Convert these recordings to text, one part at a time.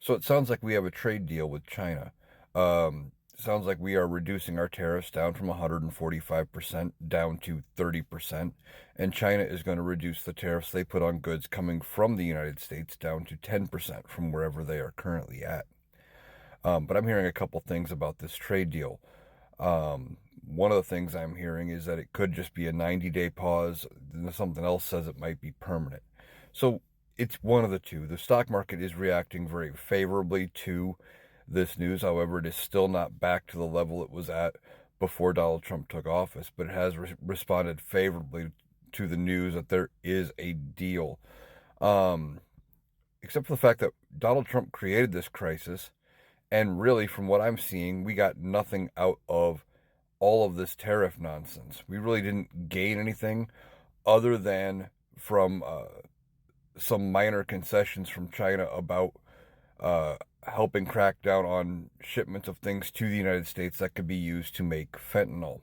So it sounds like we have a trade deal with China. Sounds like we are reducing our tariffs down from 145% down to 30%, and China is going to reduce the tariffs they put on goods coming from the United States down to 10% from wherever they are currently at. But I'm hearing a couple things about this trade deal. One of the things I'm hearing is that it could just be a 90-day pause. Something else says it might be permanent. So it's one of the two. The stock market is reacting very favorably to this news. However, it is still not back to the level it was at before Donald Trump took office, but it has responded favorably to the news that there is a deal. Um, Except for the fact that Donald Trump created this crisis, and really, from what I'm seeing, we got nothing out of all of this tariff nonsense. We really didn't gain anything other than from some minor concessions from China about uh, helping crack down on shipments of things to the United States that could be used to make fentanyl.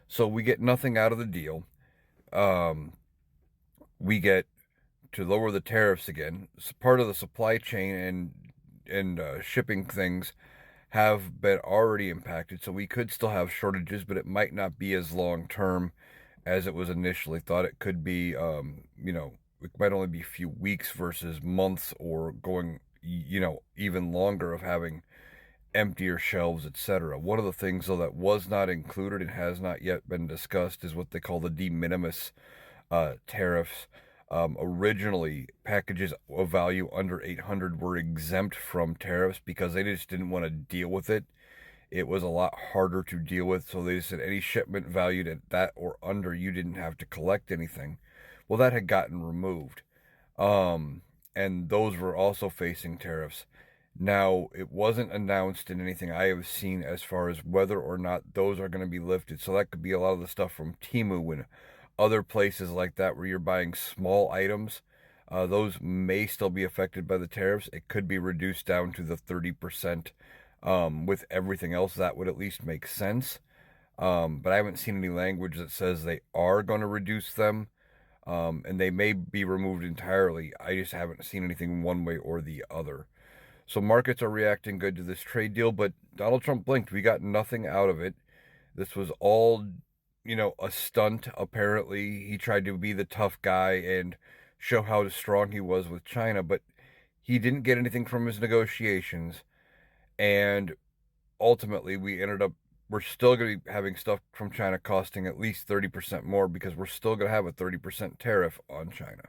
So we get nothing out of the deal. Um, we get to lower the tariffs again. It's part of the supply chain and shipping things have been already impacted, so we could still have shortages, but it might not be as long term as it was initially thought. It could be, it might only be a few weeks versus months, or going, even longer of having emptier shelves, etc. One of the things, though, that was not included and has not yet been discussed is what they call the de minimis tariffs. Originally, packages of value under 800 were exempt from tariffs because they just didn't want to deal with it. It was a lot harder to deal with, so they said any shipment valued at that or under, you didn't have to collect anything. Well, that had gotten removed. And those were also facing tariffs. Now, it wasn't announced in anything I have seen as far as whether or not those are going to be lifted. So that could be a lot of the stuff from Temu and other places like that where you're buying small items. Those may still be affected by the tariffs. It could be reduced down to the 30%. With everything else, that would at least make sense. But I haven't seen any language that says they are going to reduce them. And they may be removed entirely. I just haven't seen anything one way or the other. So markets are reacting good to this trade deal, but Donald Trump blinked. We got nothing out of it. This was all, a stunt, apparently. He tried to be the tough guy and show how strong he was with China, but he didn't get anything from his negotiations. And ultimately, we're still going to be having stuff from China costing at least 30% more because we're still going to have a 30% tariff on China.